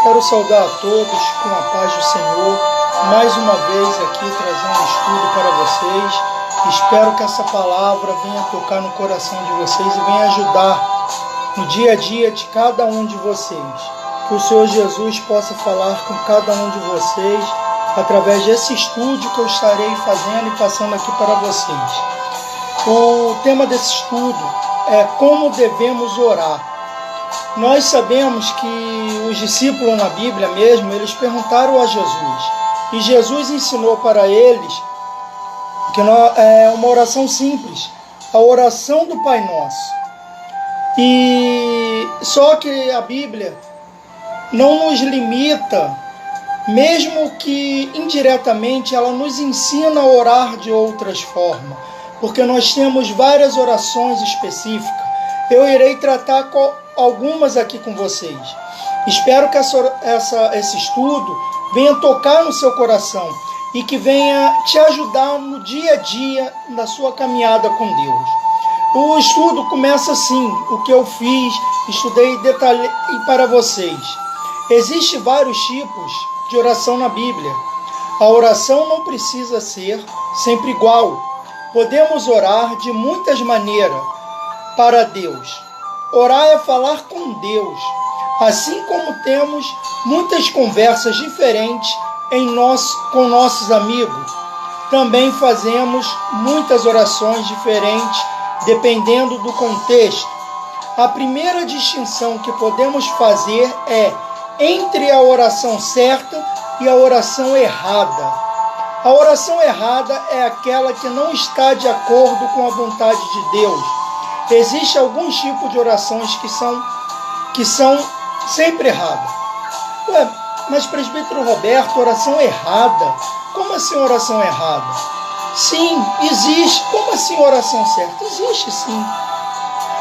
Quero saudar a todos com a paz do Senhor, mais uma vez aqui trazendo estudo para vocês. Espero que essa palavra venha tocar no coração de vocês e venha ajudar no dia a dia de cada um de vocês. Que o Senhor Jesus possa falar com cada um de vocês através desse estudo que eu estarei fazendo e passando aqui para vocês. O tema desse estudo é como devemos orar. Nós sabemos que os discípulos na Bíblia mesmo, eles perguntaram a Jesus. E Jesus ensinou para eles que é uma oração simples, a oração do Pai Nosso. E só que a Bíblia não nos limita, mesmo que indiretamente ela nos ensina a orar de outras formas, porque nós temos várias orações específicas. Eu irei tratar algumas aqui com vocês. Espero que esse estudo venha tocar no seu coração e que venha te ajudar no dia a dia da sua caminhada com Deus. O estudo começa assim, o que eu fiz, estudei e detalhei para vocês. Existem vários tipos de oração na Bíblia. A oração não precisa ser sempre igual. Podemos orar de muitas maneiras para Deus. Orar é falar com Deus, assim como temos muitas conversas diferentes com nossos amigos. Também fazemos muitas orações diferentes, dependendo do contexto. A primeira distinção que podemos fazer é entre a oração certa e a oração errada. A oração errada é aquela que não está de acordo com a vontade de Deus. Existem alguns tipos de orações que são sempre erradas. Ué, mas presbítero Roberto, oração errada? Como assim oração errada? Sim, existe. Como assim oração certa? Existe sim.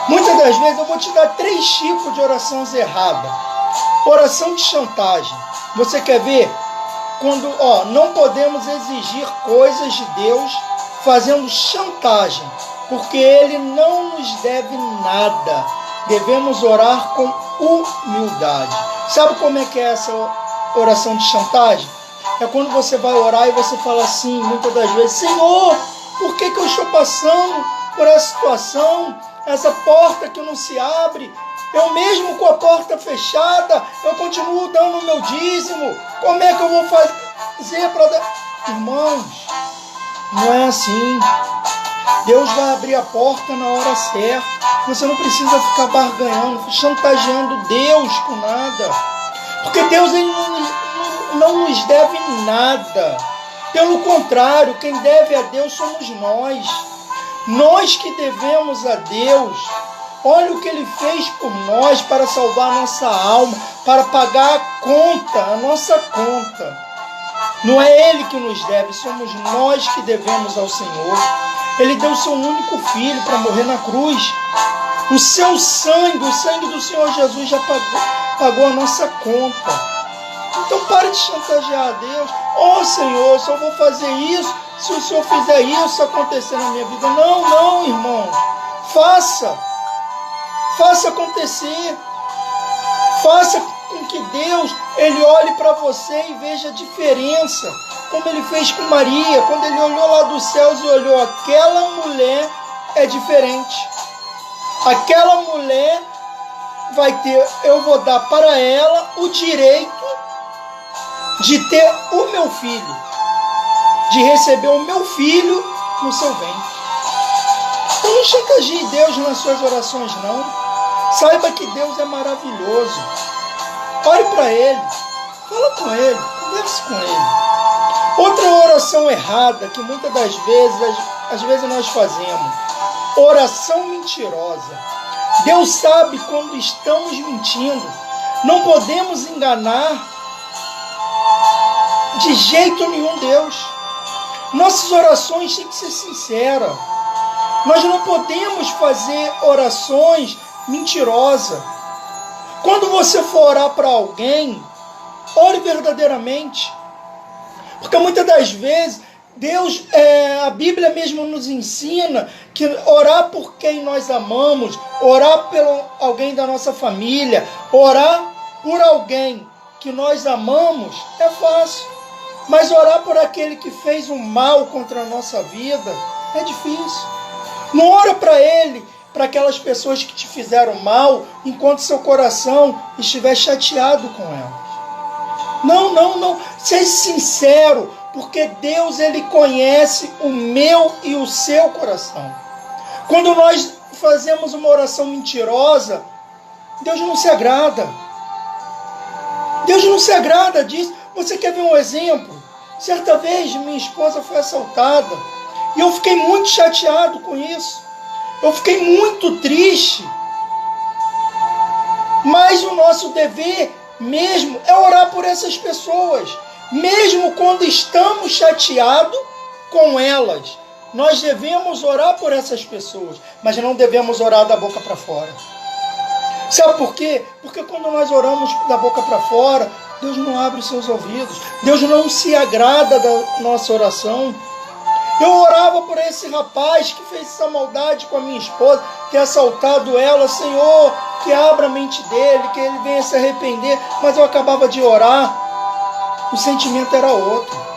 Muitas das vezes eu vou te dar 3 tipos de orações erradas. Oração de chantagem. Você quer ver? Quando não podemos exigir coisas de Deus fazendo chantagem, porque Ele não nos deve nada. Devemos orar com humildade. Sabe como é que é essa oração de chantagem? É quando você vai orar e você fala assim, muitas das vezes: Senhor, por que eu estou passando por essa situação? Essa porta que não se abre, eu mesmo com a porta fechada, eu continuo dando o meu dízimo. Como é que eu vou fazer para dar? Irmãos, não é assim. Deus vai abrir a porta na hora certa. Você não precisa ficar barganhando, chantageando Deus com nada. Porque Deus ele não nos deve nada. Pelo contrário, quem deve a Deus somos nós. Nós que devemos a Deus. Olha o que Ele fez por nós para salvar a nossa alma, para pagar a nossa conta. Não é Ele que nos deve, somos nós que devemos ao Senhor. Ele deu o seu único filho para morrer na cruz. O seu sangue, o sangue do Senhor Jesus já pagou a nossa conta. Então pare de chantagear a Deus. Senhor, eu só vou fazer isso se o Senhor fizer isso acontecer na minha vida. Não, irmão. Faça acontecer. Faça com que Deus ele olhe para você e veja a diferença. Como Ele fez com Maria, quando Ele olhou lá dos céus e olhou, aquela mulher é diferente. Aquela mulher eu vou dar para ela o direito de ter o meu filho, de receber o meu filho no seu ventre. Então não chantageie Deus nas suas orações, não. Saiba que Deus é maravilhoso. Ore para Ele, fala com Ele, converse com Ele. Outra oração errada que muitas das vezes, às vezes nós fazemos, oração mentirosa. Deus sabe quando estamos mentindo. Não podemos enganar de jeito nenhum Deus. Nossas orações têm que ser sinceras. Nós não podemos fazer orações mentirosas. Quando você for orar para alguém, ore verdadeiramente. Porque muitas das vezes, Deus, a Bíblia mesmo nos ensina que orar por quem nós amamos, orar por alguém da nossa família, orar por alguém que nós amamos é fácil. Mas orar por aquele que fez um mal contra a nossa vida é difícil. Não ora para ele, para aquelas pessoas que te fizeram mal, enquanto seu coração estiver chateado com elas. Não. Seja sincero, porque Deus, Ele conhece o meu e o seu coração. Quando nós fazemos uma oração mentirosa, Deus não se agrada. Deus não se agrada disso. Você quer ver um exemplo? Certa vez minha esposa foi assaltada e eu fiquei muito chateado com isso. Eu fiquei muito triste. Mas o nosso dever mesmo é orar por essas pessoas. Mesmo quando estamos chateados com elas. Nós devemos orar por essas pessoas, mas não devemos orar da boca para fora. Sabe por quê? Porque quando nós oramos da boca para fora, Deus não abre os seus ouvidos. Deus não se agrada da nossa oração. Eu orava por esse rapaz que fez essa maldade com a minha esposa, que é assaltado ela. Senhor, que abra a mente dele, que ele venha se arrepender. Mas eu acabava de orar, o sentimento era outro.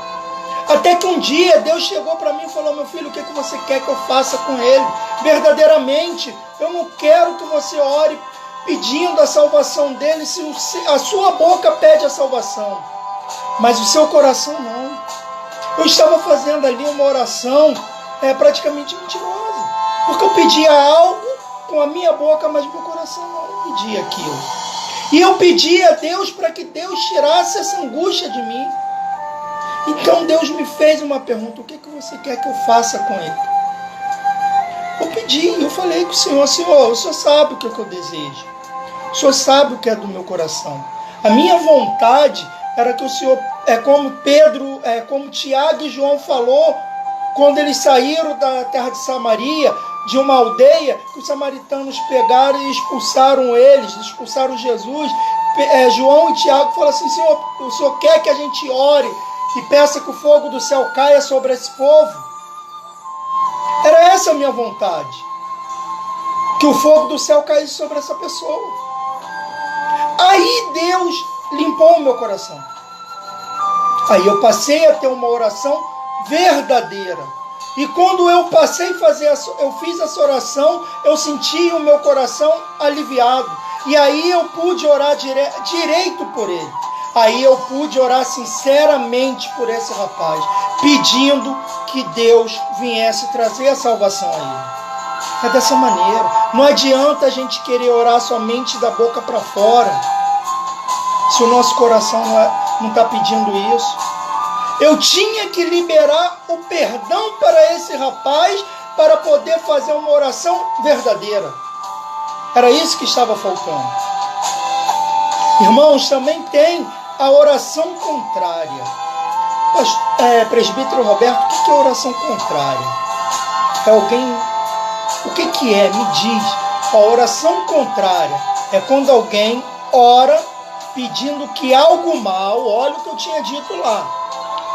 Até que um dia Deus chegou para mim e falou: meu filho, o que você quer que eu faça com ele? Verdadeiramente, eu não quero que você ore pedindo a salvação dele, se a sua boca pede a salvação, mas o seu coração não. Eu estava fazendo ali uma oração praticamente mentirosa, porque eu pedia algo com a minha boca, mas meu coração não pedia aquilo. E eu pedia a Deus para que Deus tirasse essa angústia de mim. Então Deus me fez uma pergunta: o que você quer que eu faça com ele? Eu pedi, eu falei com o Senhor: Senhor, o Senhor sabe o que eu desejo. O Senhor sabe o que é do meu coração. A minha vontade era que o Senhor, como Pedro, como Tiago e João falou, quando eles saíram da terra de Samaria, de uma aldeia, que os samaritanos pegaram e expulsaram eles, expulsaram Jesus. João e Tiago falaram assim: Senhor, o Senhor quer que a gente ore e peça que o fogo do céu caia sobre esse povo? Era essa a minha vontade, que o fogo do céu caísse sobre essa pessoa. Aí Deus limpou o meu coração. Aí eu passei a ter uma oração verdadeira. E quando eu passei a eu fiz essa oração, eu senti o meu coração aliviado. E aí eu pude orar direito por ele. Aí eu pude orar sinceramente por esse rapaz, pedindo que Deus viesse trazer a salvação a ele. É dessa maneira. Não adianta a gente querer orar somente da boca para fora, se o nosso coração não está pedindo isso. Eu tinha que liberar o perdão para esse rapaz para poder fazer uma oração verdadeira. Era isso que estava faltando. Irmãos, também tem a oração contrária. Presbítero Roberto, o que é oração contrária? É alguém... O que é? Me diz. A oração contrária é quando alguém ora pedindo que algo mal, olha o que eu tinha dito lá,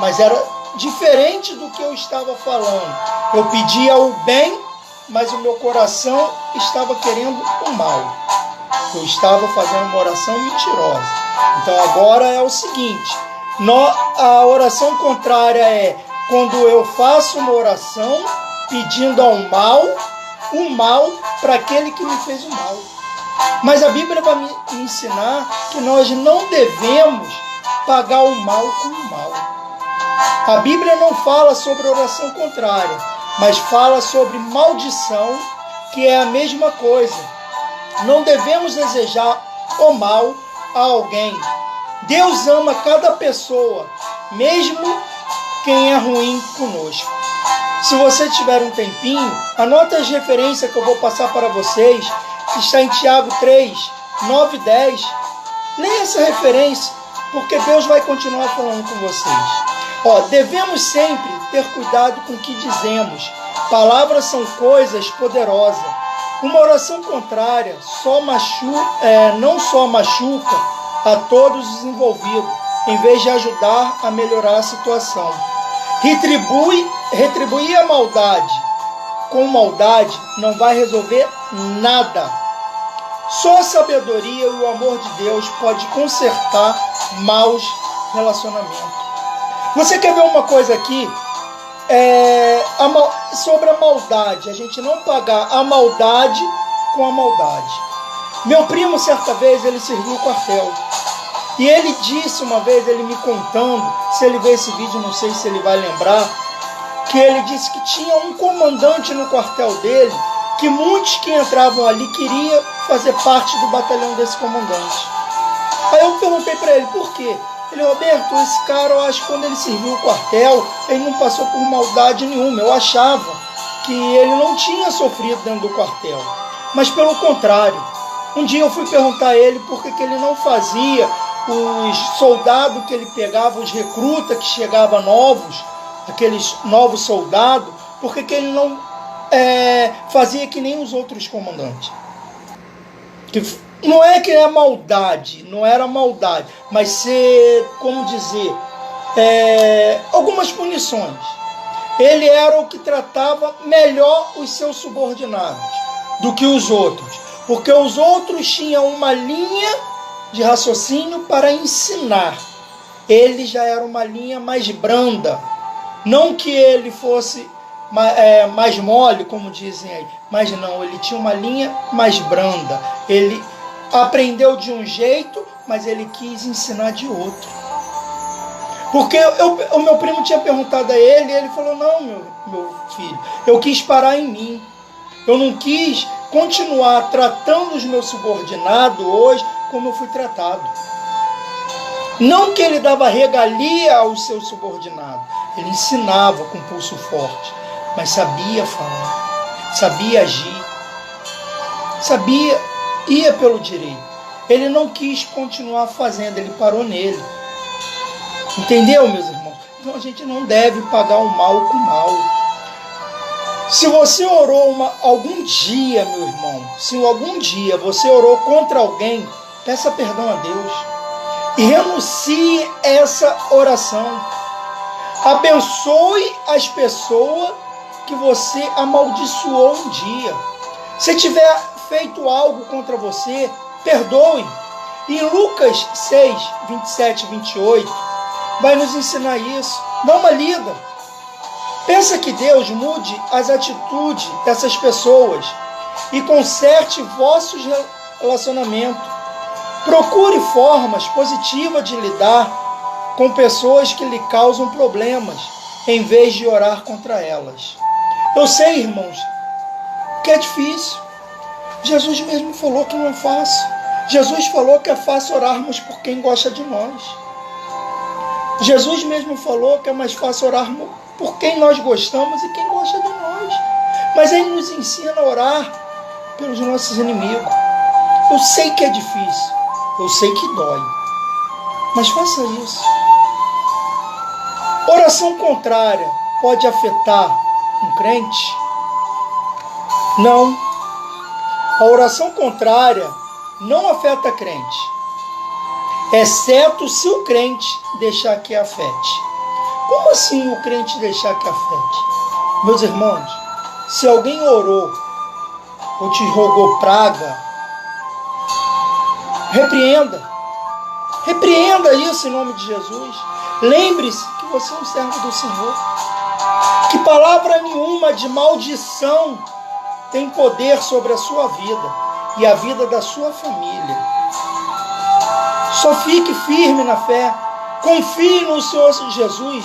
mas era diferente do que eu estava falando. Eu pedia o bem, mas o meu coração estava querendo o mal. Eu estava fazendo uma oração mentirosa. Então agora é o seguinte, a oração contrária é quando eu faço uma oração pedindo ao mal, o mal para aquele que me fez o mal. Mas a Bíblia vai me ensinar que nós não devemos pagar o mal com o mal. A Bíblia não fala sobre oração contrária, mas fala sobre maldição, que é a mesma coisa. Não devemos desejar o mal a alguém. Deus ama cada pessoa, mesmo quem é ruim conosco. Se você tiver um tempinho, anota as referências que eu vou passar para vocês, que está em Tiago 3, 9 e 10. Leia essa referência, porque Deus vai continuar falando com vocês. Devemos sempre ter cuidado com o que dizemos. Palavras são coisas poderosas. Uma oração contrária não só machuca a todos os envolvidos, em vez de ajudar a melhorar a situação. Retribuir a maldade com maldade não vai resolver nada. Só a sabedoria e o amor de Deus pode consertar maus relacionamentos. Você quer ver uma coisa aqui? Sobre a maldade. A gente não pagar a maldade com a maldade. Meu primo, certa vez, ele serviu o quartel. E ele disse uma vez, ele me contando, se ele ver esse vídeo, não sei se ele vai lembrar, que ele disse que tinha um comandante no quartel dele, que muitos que entravam ali queriam fazer parte do batalhão desse comandante. Aí eu perguntei para ele, por quê? Ele, Roberto, esse cara, eu acho que quando ele serviu o quartel, ele não passou por maldade nenhuma. Eu achava que ele não tinha sofrido dentro do quartel. Mas pelo contrário, um dia eu fui perguntar a ele por que ele não fazia os soldados que ele pegava, os recrutas que chegavam novos, aqueles novos soldados, por que ele não fazia que nem os outros comandantes. Não é que é maldade, não era maldade, mas ser, como dizer, algumas punições. Ele era o que tratava melhor os seus subordinados do que os outros, porque os outros tinham uma linha de raciocínio para ensinar. Ele já era uma linha mais branda, não que ele fosse mais mole, como dizem aí, mas não, ele tinha uma linha mais branda. Ele aprendeu de um jeito, mas ele quis ensinar de outro. Porque o meu primo tinha perguntado a ele, e ele falou, não, meu filho, eu quis parar em mim. Eu não quis continuar tratando os meus subordinados hoje como eu fui tratado. Não que ele dava regalia aos seus subordinados, ele ensinava com pulso forte, mas sabia falar, sabia agir, ia pelo direito. Ele não quis continuar fazendo, ele parou nele. Entendeu, meus irmãos? Então a gente não deve pagar o mal com o mal. Se você orou algum dia, meu irmão, se algum dia você orou contra alguém, peça perdão a Deus e renuncie essa oração. Abençoe as pessoas que você amaldiçoou um dia. Se tiver feito algo contra você, perdoe. Em Lucas 6, 27 e 28, vai nos ensinar isso. Dá uma lida. Pensa que Deus mude as atitudes dessas pessoas e conserte vossos relacionamentos. Procure formas positivas de lidar com pessoas que lhe causam problemas, em vez de orar contra elas. Eu sei, irmãos, que é difícil. Jesus mesmo falou que não é fácil. Jesus falou que é fácil orarmos por quem gosta de nós. Jesus mesmo falou que é mais fácil orarmos por quem nós gostamos e quem gosta de nós. Mas Ele nos ensina a orar pelos nossos inimigos. Eu sei que é difícil, eu sei que dói, mas faça isso. Oração contrária pode afetar um crente? Não. A oração contrária não afeta crente, exceto se o crente deixar que afete. Como assim o crente deixar que afete? Meus irmãos, se alguém orou ou te rogou praga, repreenda. Repreenda isso em nome de Jesus. Lembre-se que você é um servo do Senhor. Que palavra nenhuma de maldição tem poder sobre a sua vida e a vida da sua família. Só fique firme na fé. Confie no Senhor Jesus,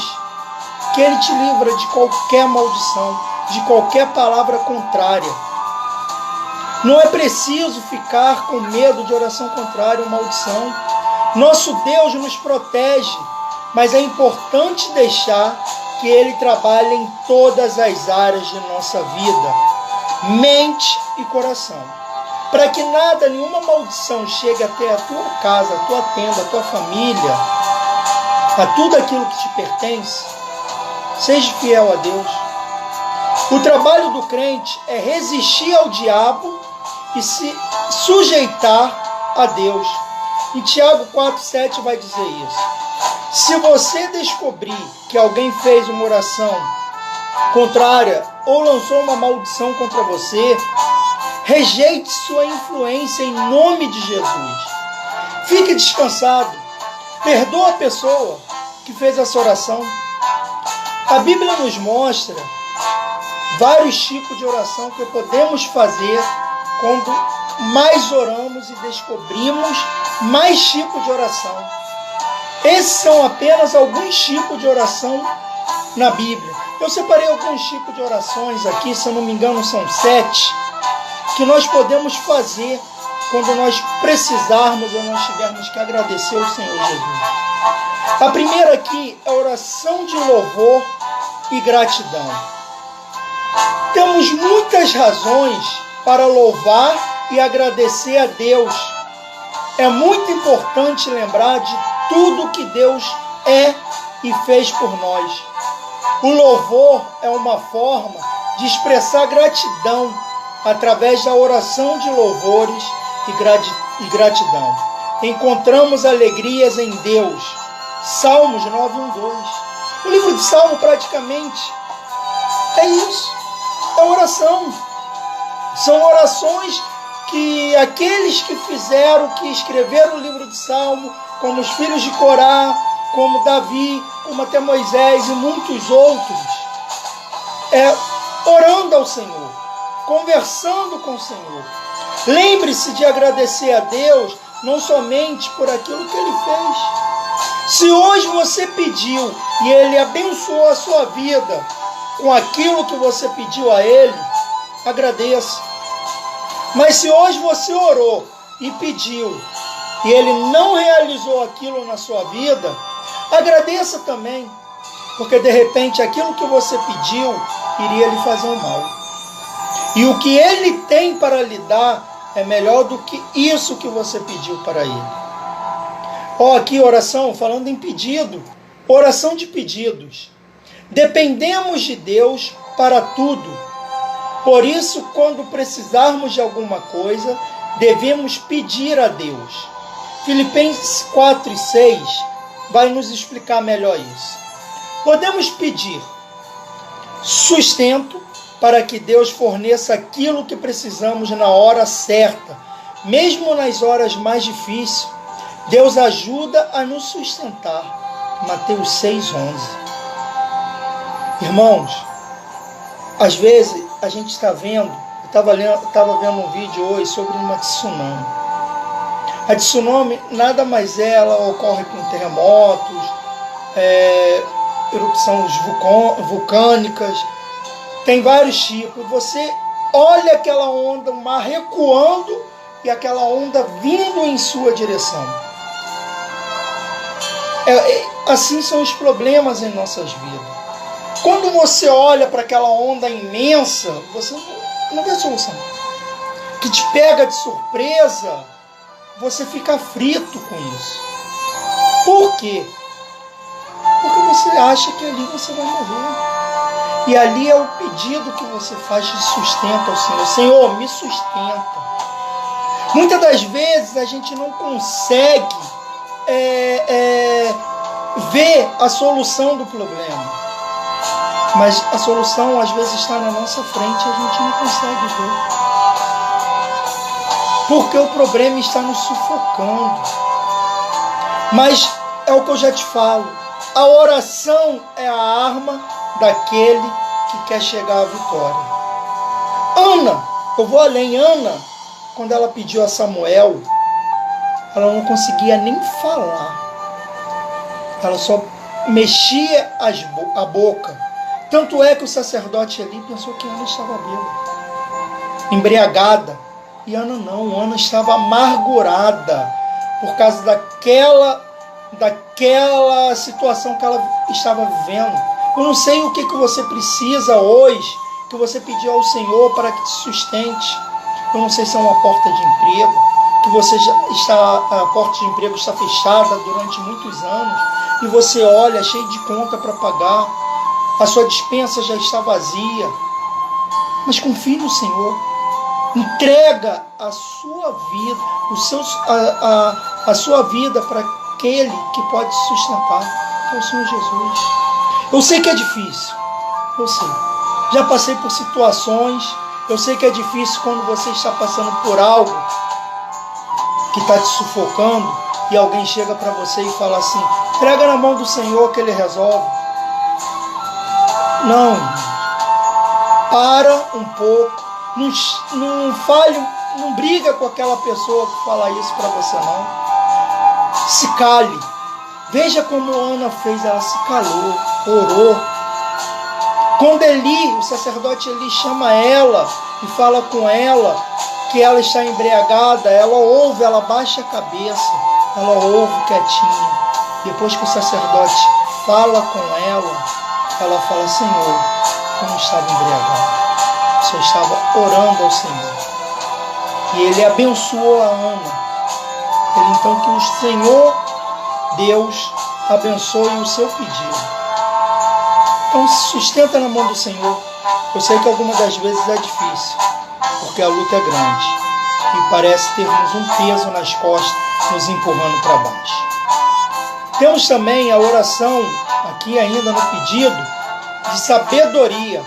que Ele te livra de qualquer maldição, de qualquer palavra contrária. Não é preciso ficar com medo de oração contrária ou maldição. Nosso Deus nos protege, mas é importante deixar que Ele trabalhe em todas as áreas de nossa vida, mente e coração, para que nada, nenhuma maldição chegue até a tua casa, a tua tenda, a tua família, a tudo aquilo que te pertence. Seja fiel a Deus. O trabalho do crente é resistir ao diabo e se sujeitar a Deus. Em Tiago 4,7 vai dizer isso. Se você descobrir que alguém fez uma oração contrária ou lançou uma maldição contra você, Rejeite sua influência em nome de Jesus. Fique descansado. Perdoa a pessoa que fez essa oração. A Bíblia nos mostra vários tipos de oração que podemos fazer quando mais oramos e descobrimos mais tipos de oração. Esses são apenas alguns tipos de oração na Bíblia. Eu separei alguns tipos de orações aqui, se eu não me engano são 7, que nós podemos fazer quando nós precisarmos ou nós tivermos que agradecer ao Senhor Jesus. A primeira aqui é a oração de louvor e gratidão. Temos muitas razões para louvar e agradecer a Deus. É muito importante lembrar de tudo que Deus é e fez por nós. O louvor é uma forma de expressar gratidão através da oração de louvores e gratidão. Encontramos alegrias em Deus. Salmos 9:1-2. O livro de Salmo praticamente é isso. É oração. São orações que aqueles que escreveram o livro de Salmo, como os filhos de Corá, como Davi, como até Moisés e muitos outros, orando ao Senhor, conversando com o Senhor. Lembre-se de agradecer a Deus, não somente por aquilo que Ele fez. Se hoje você pediu e Ele abençoou a sua vida com aquilo que você pediu a Ele, agradeça. Mas se hoje você orou e pediu e Ele não realizou aquilo na sua vida, agradeça também, porque de repente aquilo que você pediu iria lhe fazer um mal. E o que Ele tem para lhe dar é melhor do que isso que você pediu para Ele. Aqui oração, falando em pedido, oração de pedidos. Dependemos de Deus para tudo. Por isso, quando precisarmos de alguma coisa, devemos pedir a Deus. Filipenses 4:6 vai nos explicar melhor isso. Podemos pedir sustento para que Deus forneça aquilo que precisamos na hora certa, mesmo nas horas mais difíceis. Deus ajuda a nos sustentar. Mateus 6:11. Irmãos, às vezes a gente está vendo, eu estava vendo um vídeo hoje sobre uma tsunami. A tsunami nada mais é, ela ocorre com terremotos, erupções vulcânicas, tem vários tipos. Você olha aquela onda, o mar recuando e aquela onda vindo em sua direção. Assim são os problemas em nossas vidas. Quando você olha para aquela onda imensa, você não vê solução. Que te pega de surpresa, você fica aflito com isso. Por quê? Porque você acha que ali você vai morrer. E ali é o pedido que você faz de sustento ao Senhor. Senhor, me sustenta. Muitas das vezes a gente não consegue ver a solução do problema. Mas a solução às vezes está na nossa frente e a gente não consegue ver. Porque o problema está nos sufocando. Mas é o que eu já te falo. A oração é a arma daquele que quer chegar à vitória. Ana, eu vou além. Ana, quando ela pediu a Samuel, ela não conseguia nem falar. Ela só mexia a boca. Tanto é que o sacerdote ali pensou que Ana estava bêbada, embriagada. E Ana não, Ana estava amargurada por causa daquela situação que ela estava vivendo. Eu não sei o que você precisa hoje, que você pediu ao Senhor para que te sustente. Eu não sei se é uma porta de emprego, que a porta de emprego está fechada durante muitos anos, e você olha cheio de conta para pagar. A sua despensa já está vazia. Mas confie no Senhor. Entrega a sua vida, a sua vida para aquele que pode te sustentar, que é o Senhor Jesus. Eu sei que é difícil. Eu sei. Já passei por situações Eu sei que é difícil quando você está passando por algo que está te sufocando e alguém chega para você e fala assim: entrega na mão do Senhor que Ele resolve. Não, para um pouco, não fale, não briga com aquela pessoa que fala isso para você, não. Se cale. Veja como Ana fez, ela se calou, orou. Quando Eli, o sacerdote Eli, chama ela e fala com ela que ela está embriagada, ela ouve, ela baixa a cabeça, ela ouve quietinha. Depois que o sacerdote fala com ela fala: Senhor, eu não estava embriagada, eu só estava orando ao Senhor. E ele abençoou a Ana. Então que o Senhor Deus abençoe o seu pedido. Então se sustenta na mão do Senhor. Eu sei que algumas das vezes é difícil, porque a luta é grande e parece termos um peso nas costas nos empurrando para baixo. Temos também a oração, aqui ainda no pedido, de sabedoria,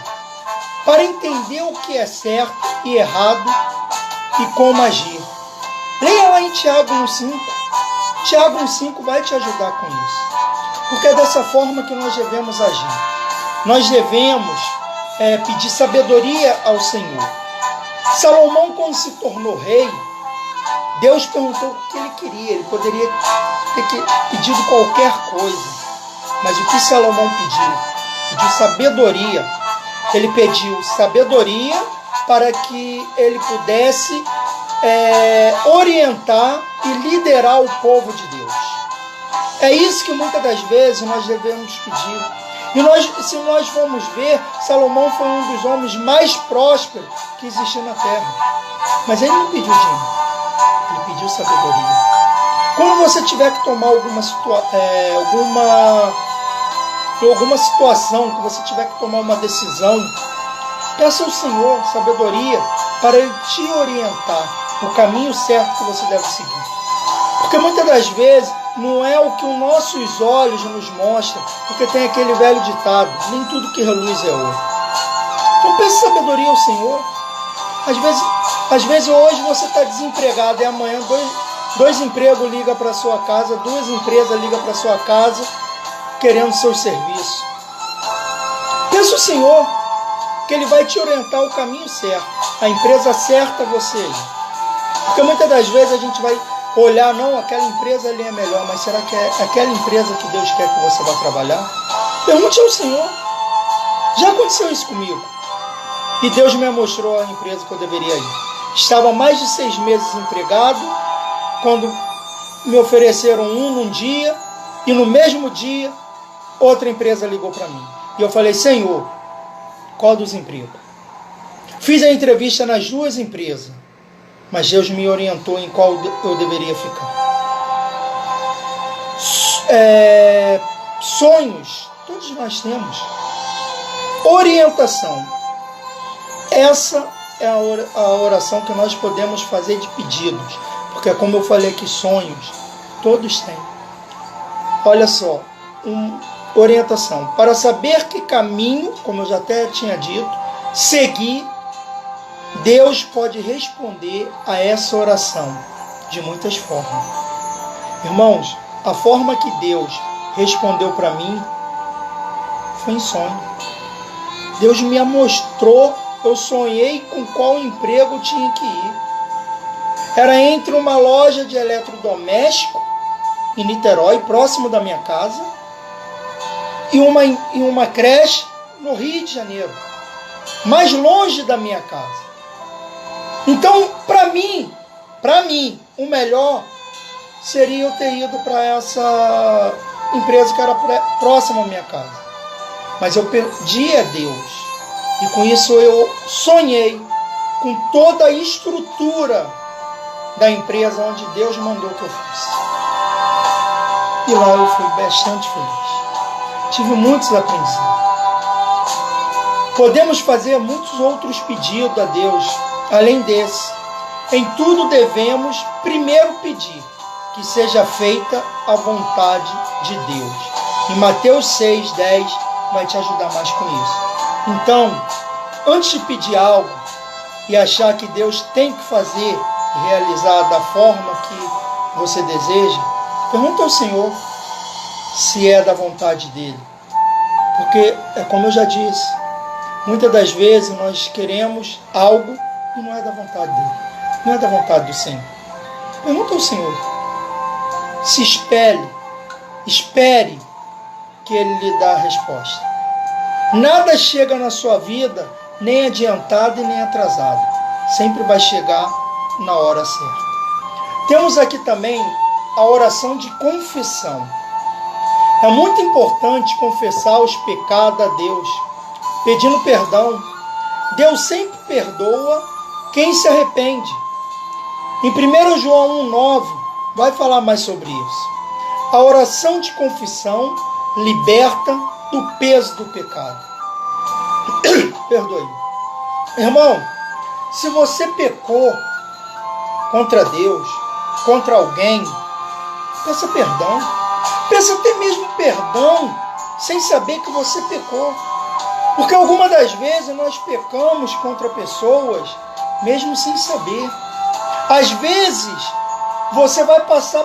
para entender o que é certo e errado e como agir. Leia lá em Tiago 1,5. Tiago 1,5 vai te ajudar com isso. Porque é dessa forma que nós devemos agir. Nós devemos pedir sabedoria ao Senhor. Salomão, quando se tornou rei, Deus perguntou o que ele queria. Ele poderia ter pedido qualquer coisa. Mas o que Salomão pediu? Pediu sabedoria. Ele pediu sabedoria para que ele pudesse orientar e liderar o povo de Deus. É isso que muitas das vezes nós devemos pedir. E se nós formos ver, Salomão foi um dos homens mais prósperos que existiu na terra. Mas ele não pediu dinheiro, ele pediu sabedoria. Quando você tiver que tomar alguma situação, que você tiver que tomar uma decisão, peça ao Senhor sabedoria para Ele te orientar o caminho certo que você deve seguir. Porque muitas das vezes não é o que os nossos olhos nos mostram, porque tem aquele velho ditado: nem tudo que reluz é ouro. Então peça sabedoria ao Senhor. Às vezes hoje você está desempregado e amanhã dois empregos ligam para sua casa, duas empresas ligam para sua casa querendo seus serviços. Peça ao Senhor que Ele vai te orientar o caminho certo, a empresa certa você ir. Porque muitas das vezes a gente vai olhar: não, aquela empresa ali é melhor, mas será que é aquela empresa que Deus quer que você vá trabalhar? Pergunte ao Senhor. Já aconteceu isso comigo. E Deus me mostrou a empresa que eu deveria ir. Estava mais de 6 meses empregado, quando me ofereceram num dia, e no mesmo dia, outra empresa ligou para mim. E eu falei: Senhor, qual dos empregos? Fiz a entrevista nas duas empresas, mas Deus me orientou em qual eu deveria ficar. Sonhos, todos nós temos. Orientação. Essa é a oração que nós podemos fazer de pedidos. Porque como eu falei aqui, sonhos, todos têm. Olha só, orientação. Para saber que caminho, como eu já até tinha dito, seguir, Deus pode responder a essa oração de muitas formas. Irmãos, a forma que Deus respondeu para mim foi em sonho. Deus me mostrou, eu sonhei com qual emprego eu tinha que ir. Era entre uma loja de eletrodoméstico em Niterói, próximo da minha casa, e uma creche no Rio de Janeiro, mais longe da minha casa. Então, para mim, o melhor seria eu ter ido para essa empresa que era próxima à minha casa. Mas eu pedi a Deus, e com isso eu sonhei com toda a estrutura da empresa onde Deus mandou que eu fosse. E lá eu fui bastante feliz. Tive muitos aprendizados. Podemos fazer muitos outros pedidos a Deus, além desse. Em tudo devemos primeiro pedir que seja feita a vontade de Deus. Em Mateus 6:10 vai te ajudar mais com isso. Então, antes de pedir algo, e achar que Deus tem que fazer e realizar da forma que você deseja, pergunta ao Senhor se é da vontade dele. Porque, é como eu já disse, muitas das vezes nós queremos algo e não é da vontade dele, não é da vontade do Senhor. Pergunta ao Senhor, se espere que Ele lhe dá a resposta. Nada chega na sua vida nem adiantado e nem atrasado, sempre vai chegar na hora certa. Temos aqui também a oração de confissão. É muito importante confessar os pecados a Deus, pedindo perdão. Deus sempre perdoa quem se arrepende. Em 1 João 1,9 vai falar mais sobre isso. A oração de confissão liberta do peso do pecado. Perdoe. Irmão, se você pecou contra Deus, contra alguém, peça perdão. Peça até mesmo perdão, sem saber que você pecou. Porque algumas das vezes nós pecamos contra pessoas, mesmo sem saber. Às vezes, você vai passar...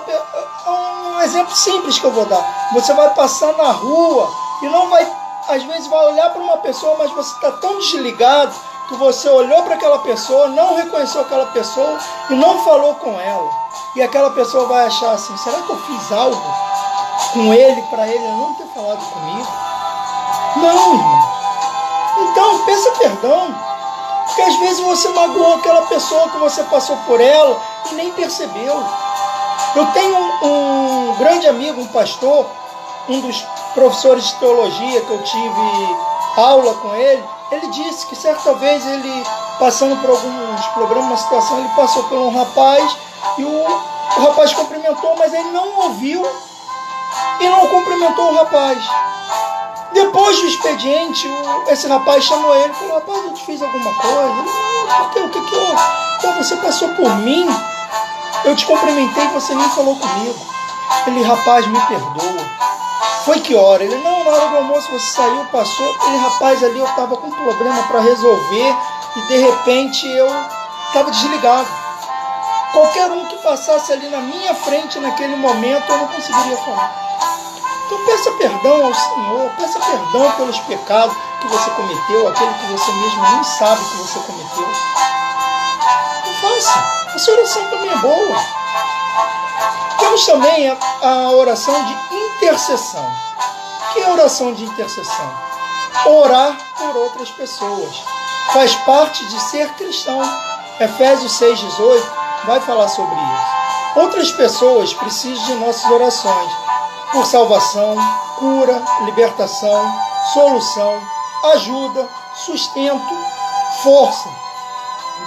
Um exemplo simples que eu vou dar. Você vai passar na rua e não vai... Às vezes vai olhar para uma pessoa, mas você está tão desligado que você olhou para aquela pessoa, não reconheceu aquela pessoa e não falou com ela. E aquela pessoa vai achar assim, será que eu fiz algo com ele para ele não ter falado comigo? Não, irmão. Então, peça perdão. Porque às vezes você magoou aquela pessoa que você passou por ela e nem percebeu. Eu tenho um grande amigo, um pastor, um dos professores de teologia que eu tive aula com ele. Ele disse que certa vez ele, passando por alguns problemas, uma situação, ele passou por um rapaz e o rapaz cumprimentou, mas ele não ouviu e não cumprimentou o rapaz. Depois do expediente, esse rapaz chamou ele e falou, rapaz, eu te fiz alguma coisa? Ele, o que houve? Então, você passou por mim, eu te cumprimentei e você nem falou comigo. Ele, rapaz, me perdoa. Foi que hora? Ele, não, na hora do almoço você saiu, passou. Ele, rapaz, ali eu estava com um problema para resolver e de repente eu estava desligado. Qualquer um que passasse ali na minha frente naquele momento, eu não conseguiria falar. Então peça perdão ao Senhor, peça perdão pelos pecados que você cometeu, aquele que você mesmo nem sabe que você cometeu. Não faça. Essa oração também é boa. Temos também a oração de intercessão. O que é a oração de intercessão? Orar por outras pessoas. Faz parte de ser cristão. Efésios 6,18 vai falar sobre isso. Outras pessoas precisam de nossas orações por salvação, cura, libertação, solução, ajuda, sustento, força.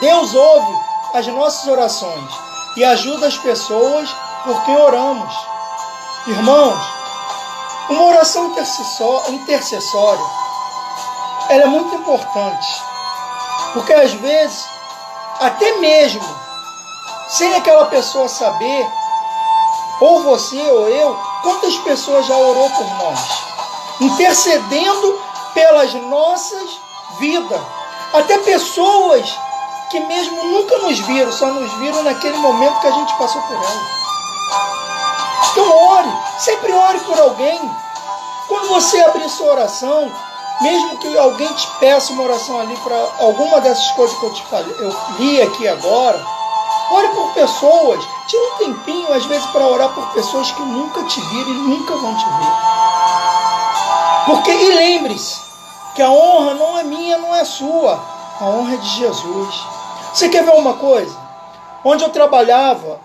Deus ouve as nossas orações e ajuda as pessoas por quem oramos. Irmãos, uma oração intercessória, ela é muito importante, porque às vezes, até mesmo, sem aquela pessoa saber, ou você ou eu, quantas pessoas já orou por nós, intercedendo pelas nossas vidas, até pessoas que mesmo nunca nos viram, só nos viram naquele momento que a gente passou por ela. Então ore, sempre ore por alguém. Quando você abrir sua oração, mesmo que alguém te peça uma oração ali para alguma dessas coisas que eu te falei, eu li aqui agora, ore por pessoas, tira um tempinho às vezes para orar por pessoas que nunca te viram e nunca vão te ver. Porque, e lembre-se, que a honra não é minha, não é sua, a honra é de Jesus. Você quer ver uma coisa? Onde eu trabalhava,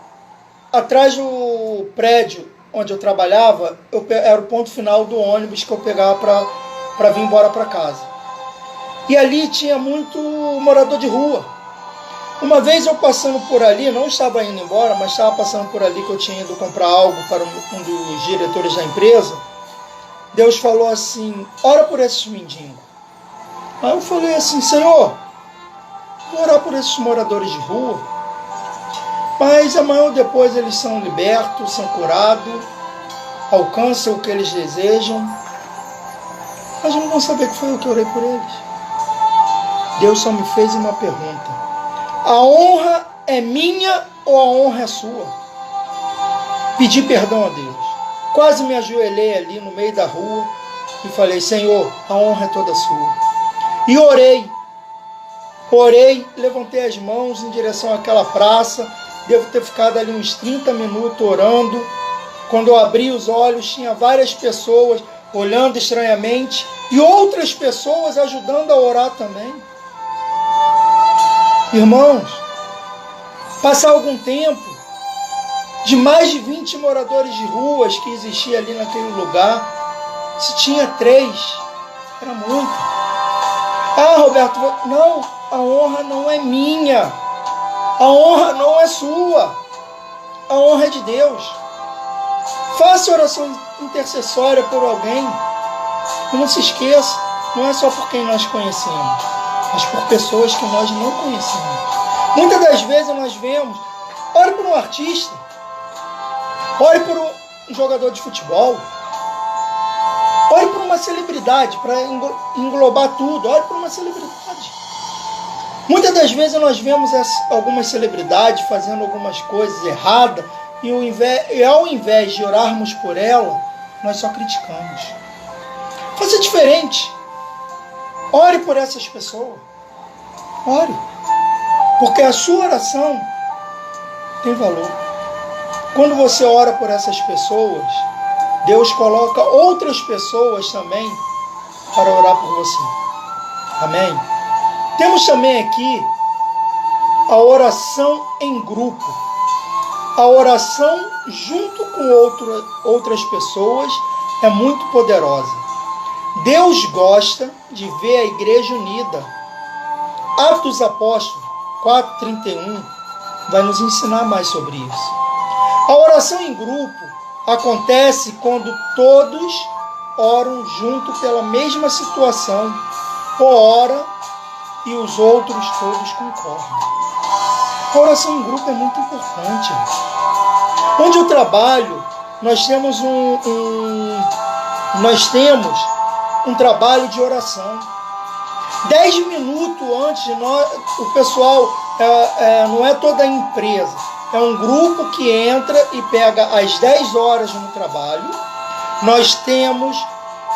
atrás do prédio onde eu trabalhava, era o ponto final do ônibus que eu pegava para vir embora para casa. E ali tinha muito morador de rua. Uma vez eu passando por ali, não estava indo embora, mas estava passando por ali que eu tinha ido comprar algo para um dos diretores da empresa, Deus falou assim, ora por esses mendigos. Aí eu falei assim, Senhor, vou orar por esses moradores de rua, mas amanhã ou depois eles são libertos, são curados, alcançam o que eles desejam, mas não vão saber que foi eu que orei por eles. Deus só me fez uma pergunta, A honra é minha ou a honra é sua? Pedi perdão a Deus. Quase me ajoelhei ali no meio da rua e falei: Senhor, a honra é toda sua. E orei, levantei as mãos em direção àquela praça. Devo ter ficado ali uns 30 minutos orando. Quando eu abri os olhos, tinha várias pessoas olhando estranhamente e outras pessoas ajudando a orar também. Irmãos, passar algum tempo, de mais de 20 moradores de ruas que existia ali naquele lugar, se tinha 3, era muito. Ah, Roberto, não, a honra não é minha, a honra não é sua, a honra é de Deus. Faça oração intercessória por alguém. E não se esqueça, não é só por quem nós conhecemos, mas por pessoas que nós não conhecemos. Muitas das vezes nós vemos, ore por um artista, ore por um jogador de futebol, ore por uma celebridade, para englobar tudo, ore por uma celebridade. Muitas das vezes nós vemos algumas celebridades fazendo algumas coisas erradas, e ao invés de orarmos por ela, nós só criticamos. Faça diferente. Ore por essas pessoas. Ore. Porque a sua oração tem valor. Quando você ora por essas pessoas, Deus coloca outras pessoas também para orar por você. Amém? Temos também aqui a oração em grupo. A oração junto com outras pessoas é muito poderosa. Deus gosta de ver a igreja unida. Atos dos Apóstolos 4:31 vai nos ensinar mais sobre isso. A oração em grupo acontece quando todos oram junto pela mesma situação, ou ora e os outros todos concordam. A oração em grupo é muito importante. Onde eu trabalho, nós temos um trabalho de oração. 10 minutos antes de nós, o pessoal, não é toda a empresa, é um grupo que entra e pega às 10 horas no trabalho. Nós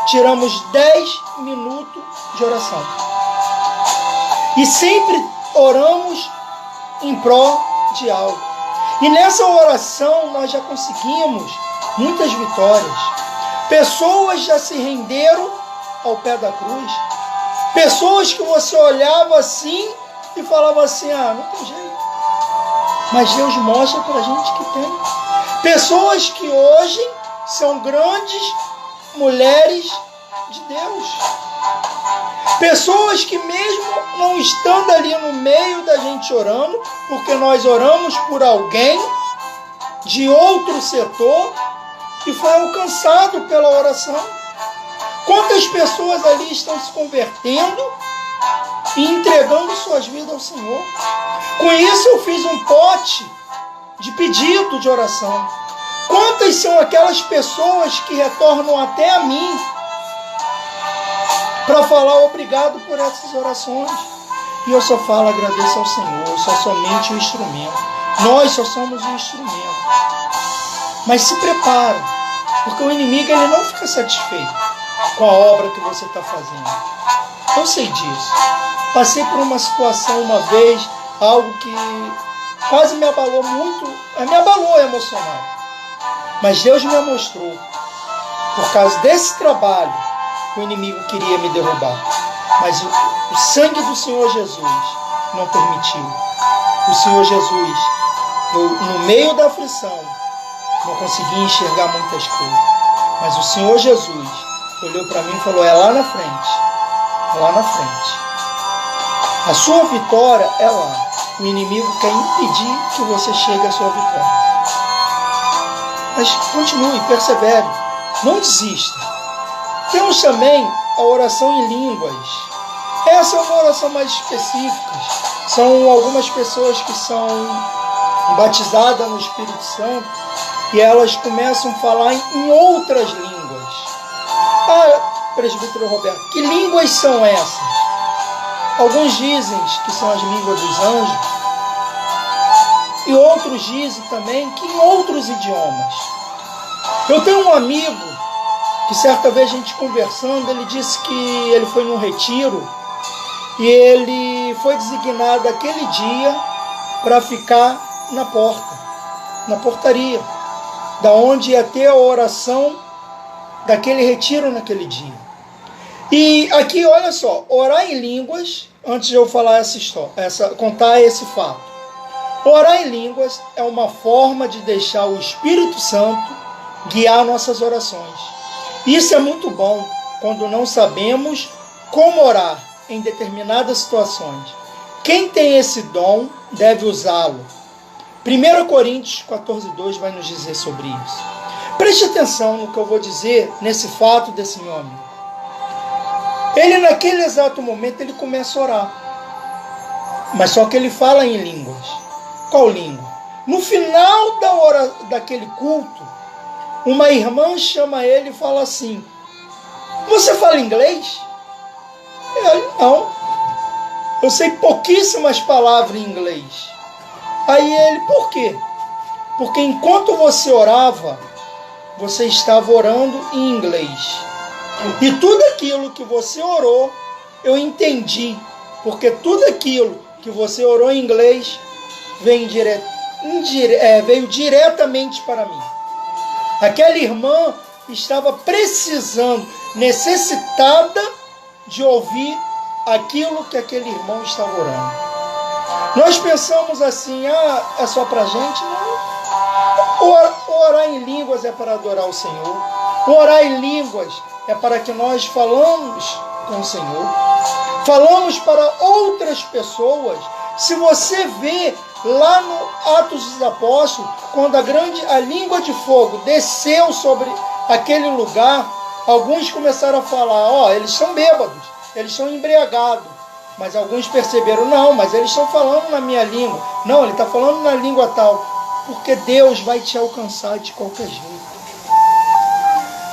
tiramos 10 minutos de oração. E sempre oramos em prol de algo. E nessa oração nós já conseguimos muitas vitórias. Pessoas já se renderam ao pé da cruz. Pessoas que você olhava assim e falava assim: ah, não tem jeito. Mas Deus mostra para a gente que tem. Pessoas que hoje são grandes mulheres de Deus. Pessoas que mesmo não estando ali no meio da gente orando, porque nós oramos por alguém de outro setor que foi alcançado pela oração. Quantas pessoas ali estão se convertendo e entregando suas vidas ao Senhor? Com isso eu fiz um pote de pedido de oração. Quantas são aquelas pessoas que retornam até a mim para falar obrigado por essas orações? E eu só falo, agradeço ao Senhor, eu sou somente um instrumento. Nós só somos um instrumento. Mas se prepara, porque o inimigo ele não fica satisfeito com a obra que você está fazendo. Eu sei disso. Passei por uma situação uma vez, algo que quase me abalou muito, me abalou emocional. Mas Deus me mostrou, por causa desse trabalho, o inimigo queria me derrubar. Mas o sangue do Senhor Jesus não permitiu. O Senhor Jesus, no meio da aflição, não conseguia enxergar muitas coisas. Mas o Senhor Jesus olhou para mim e falou: é lá na frente. É lá na frente. A sua vitória é lá. O inimigo quer impedir que você chegue à sua vitória. Mas continue, persevere. Não desista. Temos também a oração em línguas. Essa é uma oração mais específica. São algumas pessoas que são batizadas no Espírito Santo e elas começam a falar em outras línguas. Ah, presbítero Roberto, que línguas são essas? Alguns dizem que são as línguas dos anjos, E outros dizem também que em outros idiomas. Eu tenho um amigo que certa vez a gente conversando, ele disse que ele foi num retiro e ele foi designado aquele dia para ficar na porta, na portaria, da onde ia ter a oração daquele retiro naquele dia. E aqui, olha só, orar em línguas, antes de eu falar contar esse fato. Orar em línguas é uma forma de deixar o Espírito Santo guiar nossas orações. Isso é muito bom quando não sabemos como orar em determinadas situações. Quem tem esse dom deve usá-lo. 1 Coríntios 14:2 vai nos dizer sobre isso. Preste atenção no que eu vou dizer nesse fato desse meu amigo. Ele naquele exato momento ele começa a orar. Mas só que ele fala em línguas. Qual língua? No final daquele culto, uma irmã chama ele e fala assim: você fala inglês? Ele, não. Eu sei pouquíssimas palavras em inglês. Aí ele, por quê? Porque enquanto você orava, você estava orando em inglês. E tudo aquilo que você orou, eu entendi. Porque tudo aquilo que você orou em inglês veio diretamente para mim. Aquela irmã estava precisando, necessitada de ouvir aquilo que aquele irmão estava orando. Nós pensamos assim, é só para a gente? Não. Orar em línguas é para adorar o Senhor. Orar em línguas é para que nós falamos com o Senhor. Falamos para outras pessoas. Se você vê lá no Atos dos Apóstolos, quando a língua de fogo desceu sobre aquele lugar, alguns começaram a falar, eles são bêbados, eles são embriagados. Mas alguns perceberam, não, mas eles estão falando na minha língua. Não, ele está falando na língua tal. Porque Deus vai te alcançar de qualquer jeito.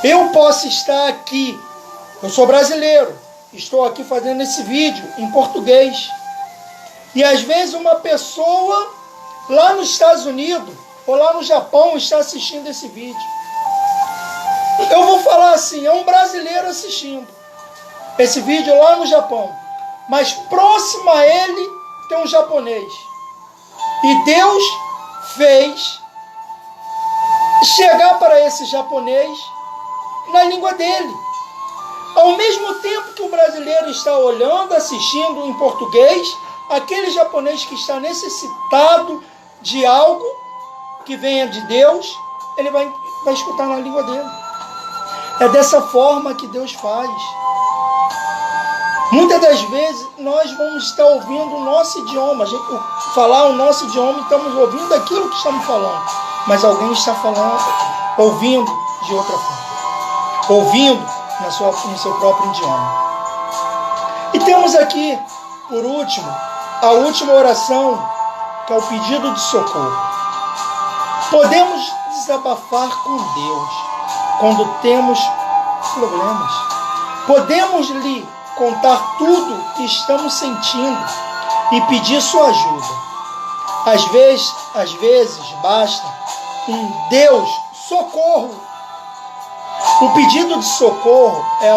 Eu posso estar aqui, eu sou brasileiro, estou aqui fazendo esse vídeo em português. E às vezes uma pessoa lá nos Estados Unidos ou lá no Japão está assistindo esse vídeo. Eu vou falar assim, é um brasileiro assistindo esse vídeo lá no Japão. Mas próximo a ele tem um japonês. E Deus fez chegar para esse japonês na língua dele. Ao mesmo tempo que o brasileiro está olhando, assistindo em português, aquele japonês que está necessitado de algo que venha de Deus, ele vai escutar na língua dele. É dessa forma que Deus faz. Muitas das vezes nós vamos estar ouvindo o nosso idioma, falar o nosso idioma e estamos ouvindo aquilo que estamos falando. Mas alguém está ouvindo de outra forma. Ouvindo no seu próprio idioma. E temos aqui, por último, a última oração, que é o pedido de socorro. Podemos desabafar com Deus quando temos problemas. Podemos lhe contar tudo que estamos sentindo e pedir sua ajuda. Às vezes basta um Deus, socorro. O pedido de socorro é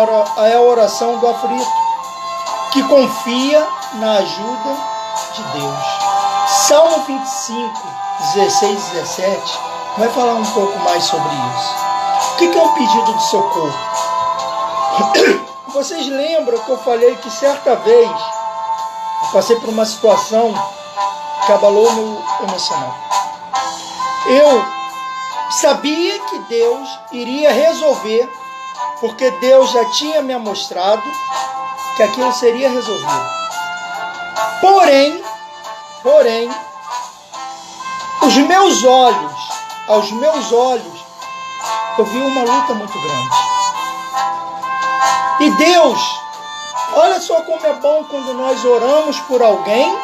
a oração do aflito, que confia na ajuda de Deus. Salmo 25, 16 e 17 vai falar um pouco mais sobre isso. O que é um pedido de socorro? Vocês lembram que eu falei que certa vez eu passei por uma situação que abalou o meu emocional. Eu sabia que Deus iria resolver, porque Deus já tinha me mostrado que aquilo seria resolvido. Porém, aos meus olhos, eu vi uma luta muito grande. E Deus, olha só como é bom quando nós oramos por alguém,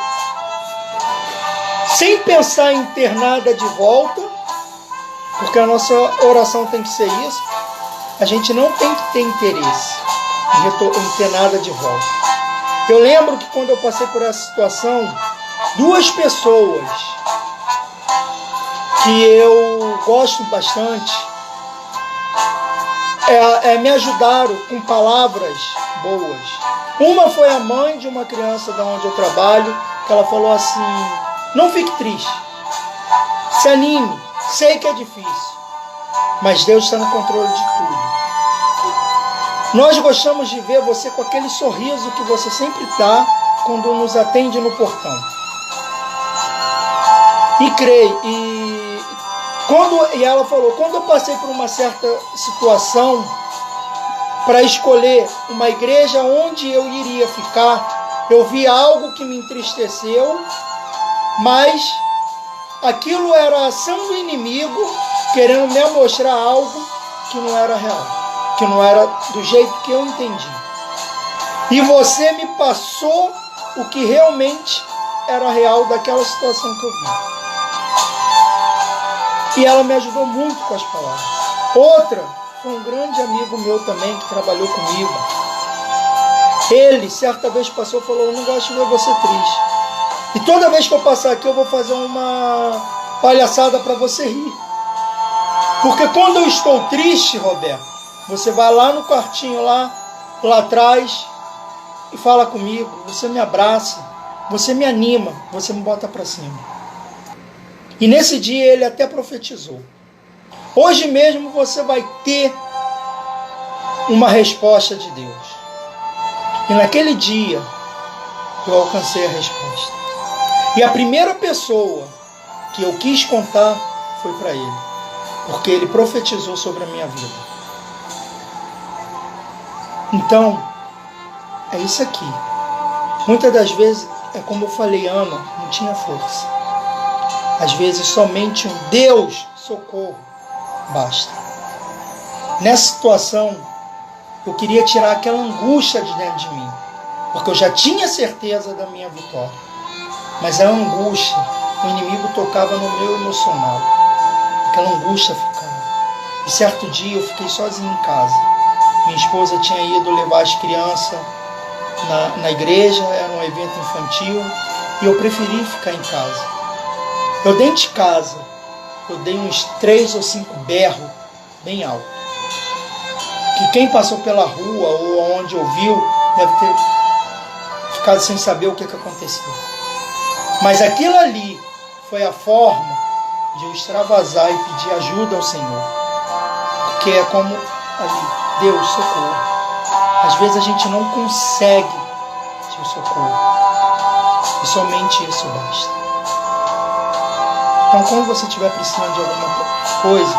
sem pensar em ter nada de volta, porque a nossa oração tem que ser isso. A gente não tem que ter interesse em ter nada de volta. Eu lembro que quando eu passei por essa situação, duas pessoas que eu gosto bastante, me ajudaram com palavras boas. Uma foi a mãe de uma criança da onde eu trabalho, que ela falou assim: não fique triste, se anime, sei que é difícil, mas Deus está no controle de tudo. Nós gostamos de ver você com aquele sorriso que você sempre dá quando nos atende no portão. E creio, e ela falou, quando eu passei por uma certa situação para escolher uma igreja onde eu iria ficar, eu vi algo que me entristeceu, mas aquilo era a ação do inimigo querendo me mostrar algo que não era real, que não era do jeito que eu entendi. E você me passou o que realmente era real daquela situação que eu vi. E ela me ajudou muito com as palavras. Outra foi um grande amigo meu também, que trabalhou comigo. Ele, certa vez passou e falou: eu não gosto de ver você triste. E toda vez que eu passar aqui, eu vou fazer uma palhaçada para você rir. Porque quando eu estou triste, Roberto, você vai lá no quartinho, lá atrás, e fala comigo, você me abraça, você me anima, você me bota para cima. E nesse dia ele até profetizou: hoje mesmo você vai ter uma resposta de Deus. E naquele dia eu alcancei a resposta. E a primeira pessoa que eu quis contar foi para ele, porque ele profetizou sobre a minha vida. Então, é isso aqui. Muitas das vezes, é como eu falei, Ana, não tinha força. Às vezes somente um Deus socorro basta. Nessa situação, eu queria tirar aquela angústia de dentro de mim, porque eu já tinha certeza da minha vitória. Mas a angústia, o inimigo tocava no meu emocional. Aquela angústia ficava. E certo dia eu fiquei sozinho em casa. Minha esposa tinha ido levar as crianças na igreja, era um evento infantil, e eu preferi ficar em casa. Eu dentro de casa, eu dei uns 3 ou 5 berros bem alto. Que quem passou pela rua ou onde ouviu, deve ter ficado sem saber o que aconteceu. Mas aquilo ali foi a forma de eu extravasar e pedir ajuda ao Senhor. Porque é como ali, Deus, socorro. Às vezes a gente não consegue te socorro. E somente isso basta. Então, quando você estiver precisando de alguma coisa,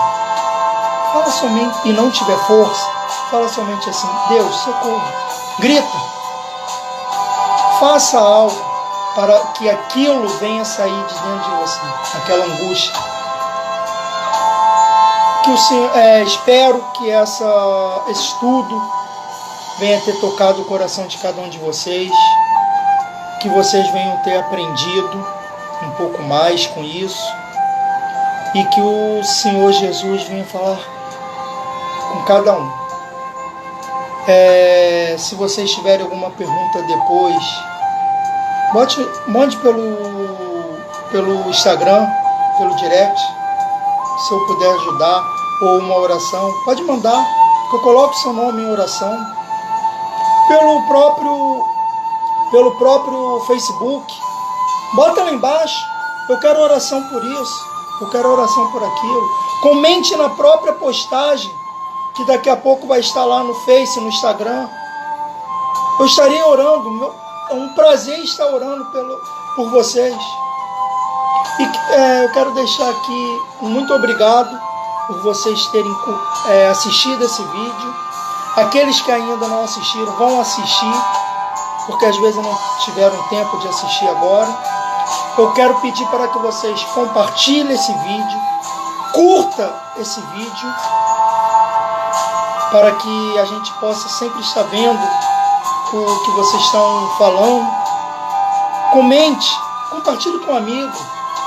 fala somente, e não tiver força, fala somente assim: Deus, socorro. Grita. Faça algo para que aquilo venha sair de dentro de você, aquela angústia. Que o Senhor, espero que esse estudo venha ter tocado o coração de cada um de vocês, que vocês venham ter aprendido um pouco mais com isso, e que o Senhor Jesus venha falar com cada um. Se vocês tiverem alguma pergunta depois, mande pelo Instagram, pelo direct, se eu puder ajudar, ou uma oração, pode mandar, que eu coloco seu nome em oração. Pelo próprio Facebook, bota lá embaixo: eu quero oração por isso, eu quero oração por aquilo. Comente na própria postagem, que daqui a pouco vai estar lá no Face, no Instagram. Eu estarei orando, é um prazer estar orando por vocês. E eu quero deixar aqui muito obrigado por vocês terem assistido esse vídeo. Aqueles que ainda não assistiram, vão assistir, porque às vezes não tiveram tempo de assistir agora. Eu quero pedir para que vocês compartilhem esse vídeo, curta esse vídeo, para que a gente possa sempre estar vendo o que vocês estão falando. Comente, compartilhe com um amigo,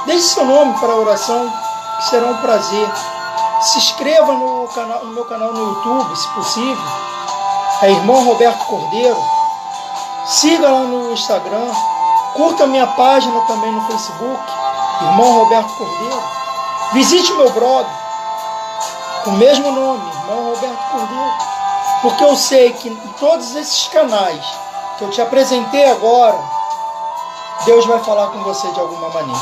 deixe seu nome para a oração, que será um prazer. Se inscreva no meu canal no YouTube, se possível, é Irmão Roberto Cordeiro. Siga lá no Instagram, curta a minha página também no Facebook, Irmão Roberto Cordeiro. Visite meu brother, com o mesmo nome, irmão Roberto Cordeiro, porque eu sei que em todos esses canais que eu te apresentei agora, Deus vai falar com você de alguma maneira.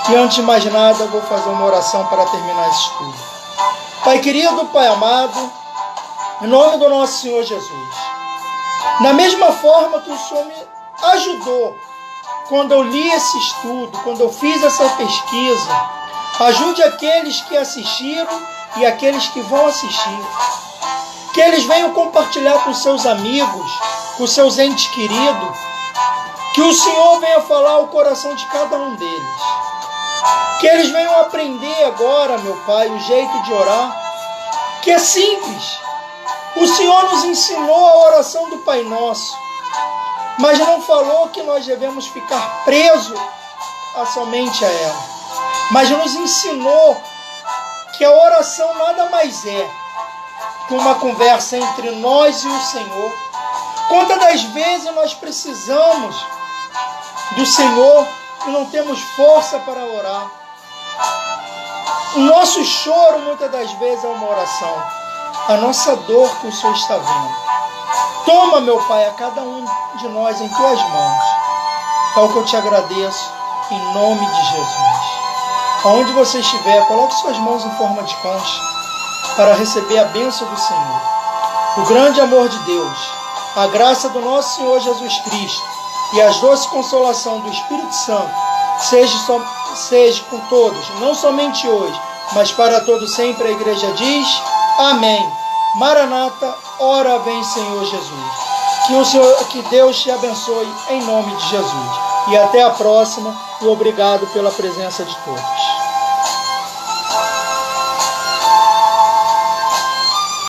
E antes de mais nada, eu vou fazer uma oração para terminar esse estudo. Pai querido, Pai amado, em nome do nosso Senhor Jesus, da mesma forma que o Senhor me ajudou quando eu li esse estudo, quando eu fiz essa pesquisa, ajude aqueles que assistiram e aqueles que vão assistir. Que eles venham compartilhar com seus amigos, com seus entes queridos, que o Senhor venha falar ao coração de cada um deles. Que eles venham aprender agora, meu Pai, o jeito de orar, que é simples. O Senhor nos ensinou a oração do Pai Nosso, mas não falou que nós devemos ficar presos somente a ela. Mas nos ensinou que a oração nada mais é que uma conversa entre nós e o Senhor. Quantas das vezes nós precisamos do Senhor e não temos força para orar? O nosso choro muitas das vezes é uma oração. A nossa dor que o Senhor está vendo. Toma, meu Pai, a cada um de nós em tuas mãos. É o que eu te agradeço em nome de Jesus. Aonde você estiver, coloque suas mãos em forma de concha para receber a bênção do Senhor. O grande amor de Deus, a graça do nosso Senhor Jesus Cristo e as doces consolação do Espírito Santo seja com todos, não somente hoje, mas para todos sempre. A igreja diz amém. Maranata, ora vem Senhor Jesus. Que Deus te abençoe em nome de Jesus. E até a próxima, e obrigado pela presença de todos.